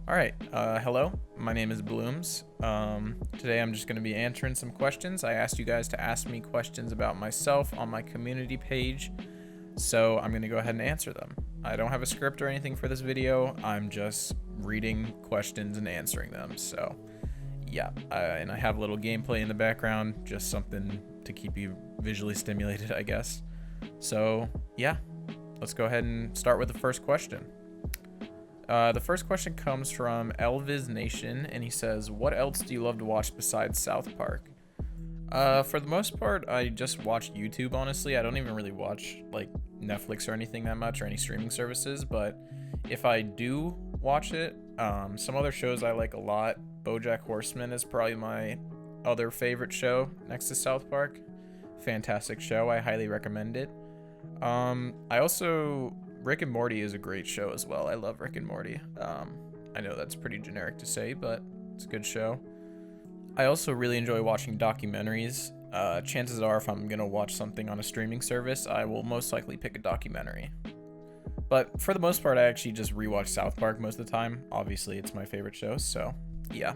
Alright, hello, my name is Blooms. Today I'm just going to be answering some questions. I asked you guys to ask me questions about myself on my community page, so I'm going to go ahead and answer them. I don't have a script or anything for this video, I'm just reading questions and answering them, so yeah. And I have a little gameplay in the background, just something to keep you visually stimulated, I guess. So yeah, let's go ahead and start with the first question. The first question comes from Elvis Nation, and he says, what else do you love to watch besides South Park? For the most part, I just watch YouTube, honestly. I don't even really watch, like, Netflix or anything that much, or any streaming services, but if I do watch it, some other shows I like a lot. BoJack Horseman is probably my other favorite show next to South Park. Fantastic show, I highly recommend it. I also... Rick and Morty is a great show as well. I love Rick and Morty. I know that's pretty generic to say, but it's a good show. I also really enjoy watching documentaries. Chances are if I'm going to watch something on a streaming service, I will most likely pick a documentary. But for the most part, I actually just rewatch South Park most of the time. Obviously, it's my favorite show, so yeah.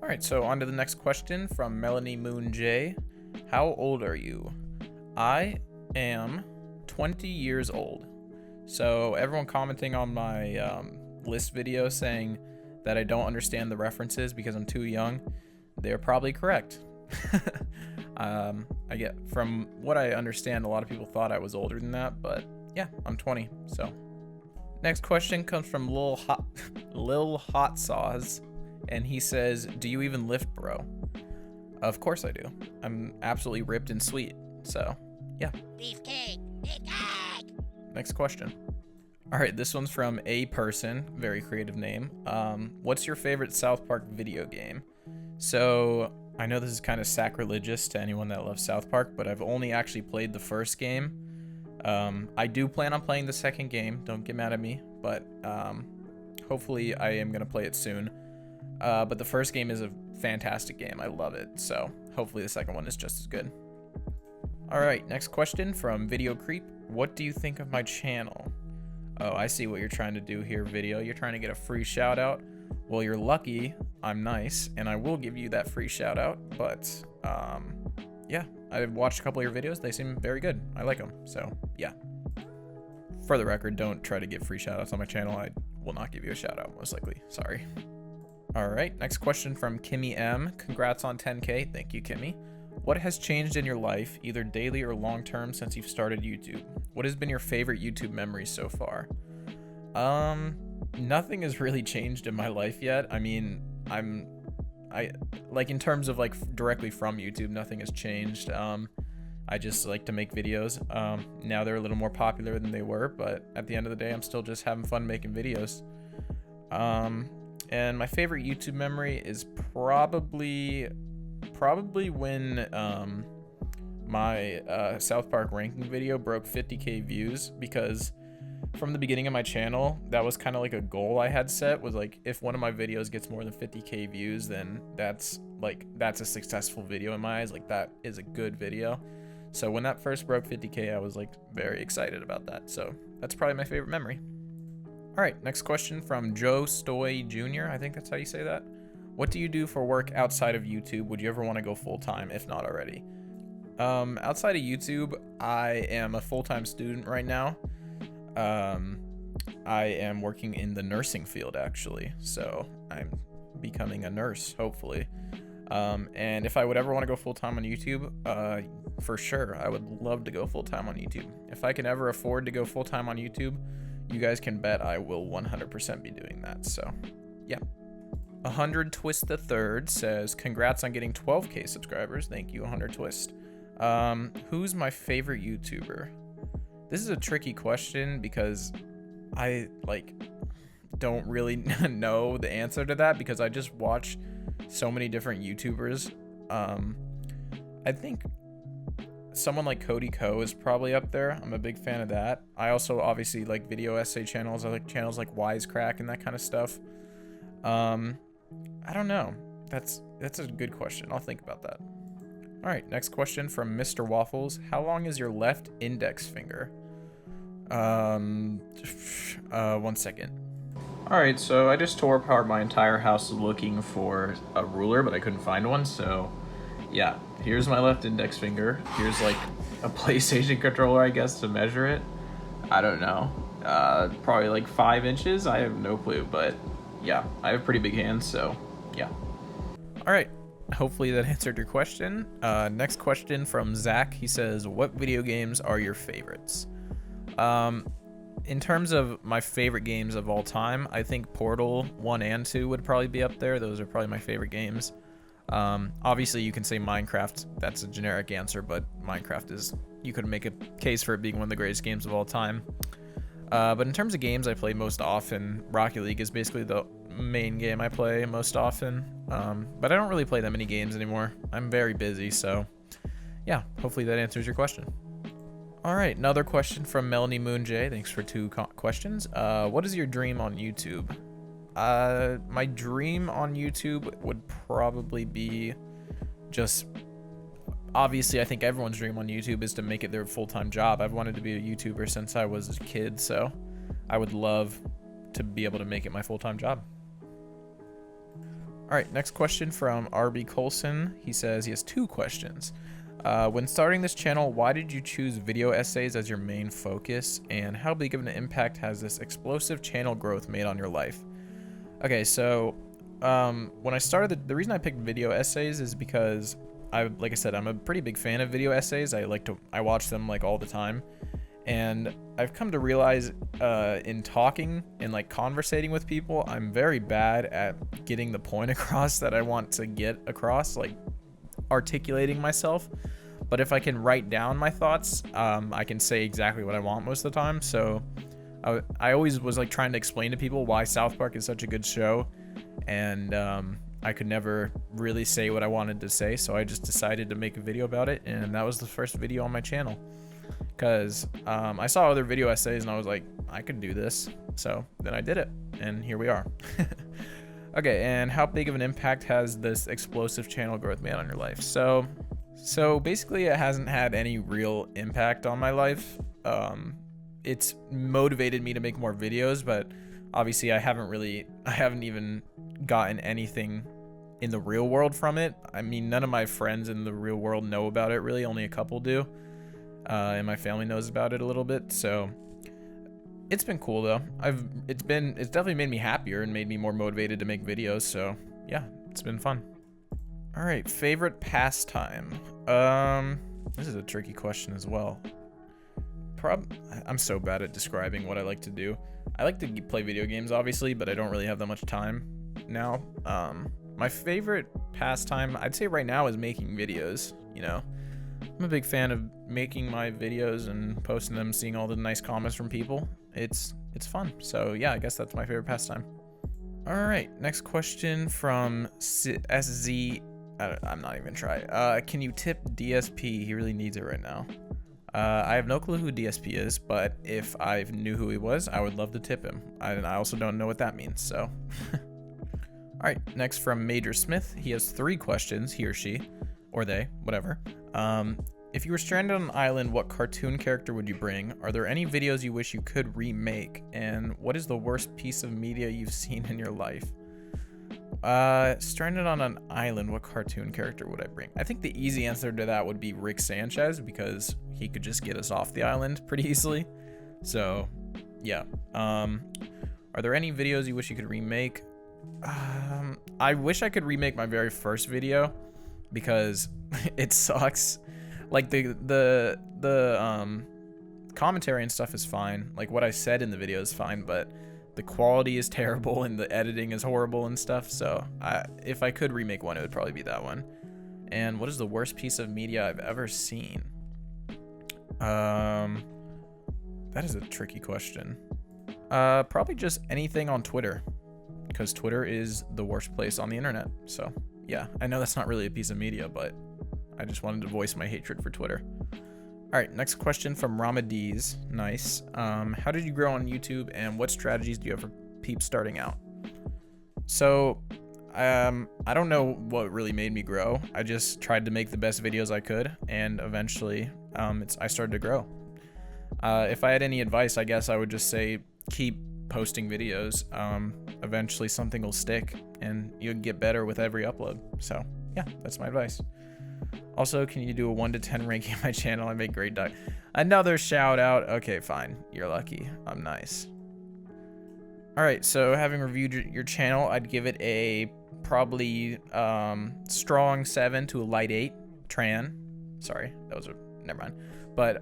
Alright, so on to the next question from Melanie Moon J. How old are you? I am 20 years old. So everyone commenting on my list video saying that I don't understand the references because I'm too young, they're probably correct. I get, from what I understand, a lot of people thought I was older than that, but yeah, I'm 20. So next question comes from Lil Hot Sauce, and he says, do you even lift, bro? Of course I do. I'm absolutely ripped and sweet. So yeah. Beefcake! Beefcake! Next question. All right, this one's from A Person, very creative name. What's your favorite South Park video game? So I know this is kind of sacrilegious to anyone that loves South Park, but I've only actually played the first game. I do plan on playing the second game, don't get mad at me, but hopefully I am gonna play it soon. But the first game is a fantastic game, I love it, so hopefully the second one is just as good. All right, next question from Video Creep. What do you think of my channel? Oh, I see what you're trying to do here, Video. You're trying to get a free shout out. Well, you're lucky. I'm nice, and I will give you that free shout out. But yeah, I've watched a couple of your videos. They seem very good. I like them. So yeah. For the record, don't try to get free shout outs on my channel. I will not give you a shout out, most likely. Sorry. All right, next question from Kimmy M. Congrats on 10K. Thank you, Kimmy. What has changed in your life, either daily or long term, since you've started YouTube? What has been your favorite YouTube memory so far? Nothing has really changed in my life yet. I mean, I like, in terms of like directly from YouTube, nothing has changed. I just like to make videos. Now they're a little more popular than they were, but at the end of the day, I'm still just having fun making videos. And my favorite YouTube memory is probably when my South Park ranking video broke 50k views, because from the beginning of my channel, that was kind of like a goal I had set, was like, if one of my videos gets more than 50k views, then that's a successful video in my eyes. Like, that is a good video. So when that first broke 50k, I was like very excited about that. So that's probably my favorite memory. All right, next question from Joe Stoy Jr. I think that's how you say that. What do you do for work outside of YouTube? Would you ever want to go full-time, if not already? Outside of YouTube, I am a full-time student right now. I am working in the nursing field, actually. So I'm becoming a nurse, hopefully. And if I would ever want to go full-time on YouTube, for sure, I would love to go full-time on YouTube. If I can ever afford to go full-time on YouTube, you guys can bet I will 100% be doing that. So, yeah. 100 Twist the Third says, congrats on getting 12k subscribers. Thank you, 100 Twist. Who's my favorite YouTuber? This is a tricky question because I don't really know the answer to that, because I just watch so many different YouTubers. I think someone like Cody Ko is probably up there. I'm a big fan of that. I also obviously like video essay channels. I like channels like Wisecrack and that kind of stuff. I don't know. That's a good question. I'll think about that. All right, next question from Mr. Waffles. How long is your left index finger? 1 second. Alright, so I just tore apart my entire house looking for a ruler, but I couldn't find one, so yeah. Here's my left index finger. Here's like a PlayStation controller, I guess, to measure it. I don't know. Probably like 5 inches? I have no clue, but yeah, I have pretty big hands, so yeah. Alright, hopefully that answered your question. Next question from Zach. He says, what video games are your favorites? In terms of my favorite games of all time, I think Portal 1 and 2 would probably be up there. Those are probably my favorite games. Obviously, you can say Minecraft. That's a generic answer, but Minecraft is... You could make a case for it being one of the greatest games of all time. But in terms of games I play most often, Rocket League is basically the main game I play most often. But I don't really play that many games anymore. I'm very busy, so... Yeah, hopefully that answers your question. All right, another question from Melanie Moon J. Thanks for 2 questions. What is your dream on YouTube? My dream on YouTube would probably be just... Obviously, I think everyone's dream on YouTube is to make it their full-time job. I've wanted to be a YouTuber since I was a kid, so I would love to be able to make it my full-time job. All right, next question from RB Colson. He says he has 2 questions. When starting this channel, why did you choose video essays as your main focus, and how big of an impact has this explosive channel growth made on your life? Okay, so when I started, the reason I picked video essays is because like I said, I'm a pretty big fan of video essays. I watch them like all the time, and I've come to realize in talking and like conversating with people, I'm very bad at getting the point across that I want to get across, like articulating myself. But if I can write down my thoughts, I can say exactly what I want most of the time. So I always was like trying to explain to people why South Park is such a good show, and I could never really say what I wanted to say, so I just decided to make a video about it, and that was the first video on my channel. Because I saw other video essays and I was like, I could do this. So then I did it, and here we are. Okay, and how big of an impact has this explosive channel growth made on your life? So basically it hasn't had any real impact on my life. It's motivated me to make more videos, but obviously I haven't even gotten anything in the real world from it. I mean, none of my friends in the real world know about it, really. Only a couple do. And my family knows about it a little bit, so it's been cool though. It's definitely made me happier and made me more motivated to make videos, so yeah, it's been fun. All right, favorite pastime. This is a tricky question as well. I'm so bad at describing what I like to do. I like to play video games, obviously, but I don't really have that much time now. My favorite pastime, I'd say right now, is making videos. You know, I'm a big fan of making my videos and posting them, seeing all the nice comments from people. It's fun. So yeah, I guess that's my favorite pastime. All right, next question from SZ. I'm not even gonna try. Can you tip DSP? He really needs it right now. I have no clue who DSP is, but if I knew who he was, I would love to tip him. I also don't know what that means, so. All right, next from Major Smith. He has 3 questions, he or she, or they, whatever. If you were stranded on an island, what cartoon character would you bring? Are there any videos you wish you could remake? And what is the worst piece of media you've seen in your life? Stranded on an island, what cartoon character would I bring? I think the easy answer to that would be Rick Sanchez, because he could just get us off the island pretty easily. So, yeah. Are there any videos you wish you could remake? I wish I could remake my very first video, because it sucks. Like the commentary and stuff is fine. Like what I said in the video is fine, but the quality is terrible and the editing is horrible and stuff. So if I could remake one, it would probably be that one. And what is the worst piece of media I've ever seen? That is a tricky question. Probably just anything on Twitter, because Twitter is the worst place on the internet. So yeah, I know that's not really a piece of media, but I just wanted to voice my hatred for Twitter. All right, next question from Ramadiz. Nice. How did you grow on YouTube, and what strategies do you have for peeps starting out? So, I don't know what really made me grow. I just tried to make the best videos I could, and eventually, I started to grow. If I had any advice, I guess I would just say keep posting videos. Eventually something will stick and you'll get better with every upload. So yeah, that's my advice. Also, can you do a 1 to 10 ranking of my channel? I make great another shout out. Okay, fine. You're lucky. I'm nice. All right, so having reviewed your channel, I'd give it a probably strong 7 to a light 8. Tran. Sorry, that was a never mind. But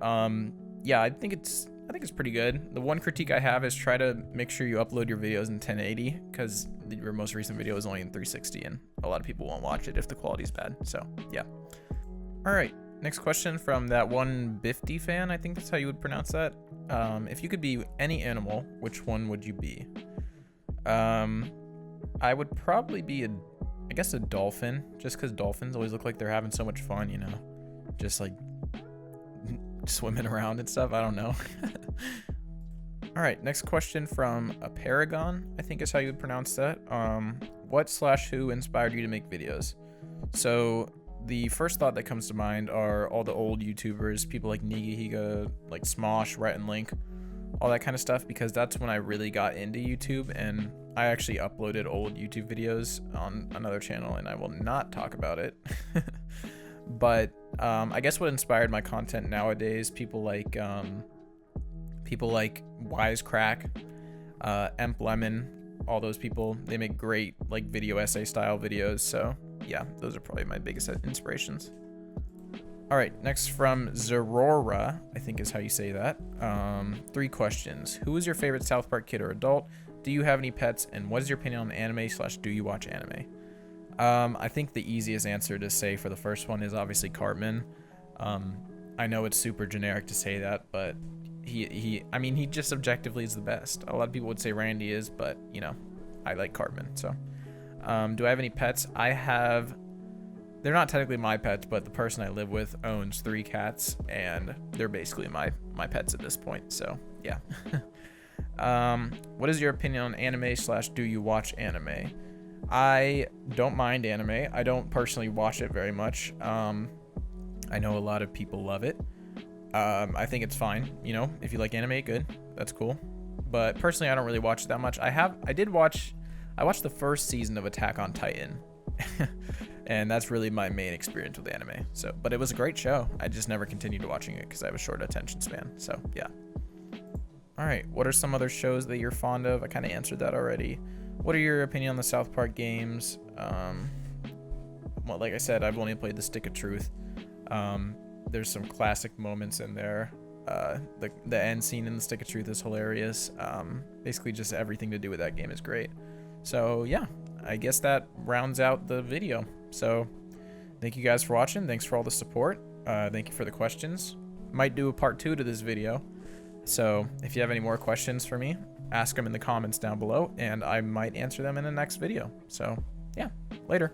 yeah, I think it's pretty good. The one critique I have is try to make sure you upload your videos in 1080 because your most recent video is only in 360 and a lot of people won't watch it if the quality's bad. So yeah. All right, next question from that one Bifty fan. I think that's how you would pronounce that. If you could be any animal, which one would you be? I would probably be I guess a dolphin, just because dolphins always look like they're having so much fun, you know, just like swimming around and stuff. I don't know. All right, next question from a Paragon, I think is how you would pronounce that. What/who inspired you to make videos? So the first thought that comes to mind are all the old YouTubers, people like Nigahiga, like Smosh, Rhett and Link, all that kind of stuff, because that's when I really got into YouTube, and I actually uploaded old YouTube videos on another channel, and I will not talk about it. But I guess what inspired my content nowadays, people like Wisecrack, Emp Lemon, all those people, they make great like video essay style videos. So yeah, those are probably my biggest inspirations. All right, next from Zerora, I think is how you say that. 3 questions. Who is your favorite South Park kid or adult? Do you have any pets? And what is your opinion on anime/do you watch anime? I think the easiest answer to say for the first one is obviously Cartman. I know it's super generic to say that, but I mean, he just objectively is the best. A lot of people would say Randy is, but you know, I like Cartman. So, do I have any pets? They're not technically my pets, but the person I live with owns 3 cats, and they're basically my pets at this point. So yeah. What is your opinion on anime/do you watch anime? I don't mind anime. I don't personally watch it very much. I know a lot of people love it. I think it's fine. You know, if you like anime, good. That's cool. But personally, I don't really watch it that much. I watched the first season of Attack on Titan. And that's really my main experience with anime. So, but it was a great show. I just never continued watching it because I have a short attention span. So yeah. All right. What are some other shows that you're fond of? I kind of answered that already. What are your opinion on the South Park games? Well, like I said, I've only played the Stick of Truth. There's some classic moments in there. The end scene in the Stick of Truth is hilarious. Basically, just everything to do with that game is great. So yeah, I guess that rounds out the video. So thank you guys for watching. Thanks for all the support. Thank you for the questions. Might do a part 2 to this video. So if you have any more questions for me, ask them in the comments down below, and I might answer them in the next video. So yeah, later.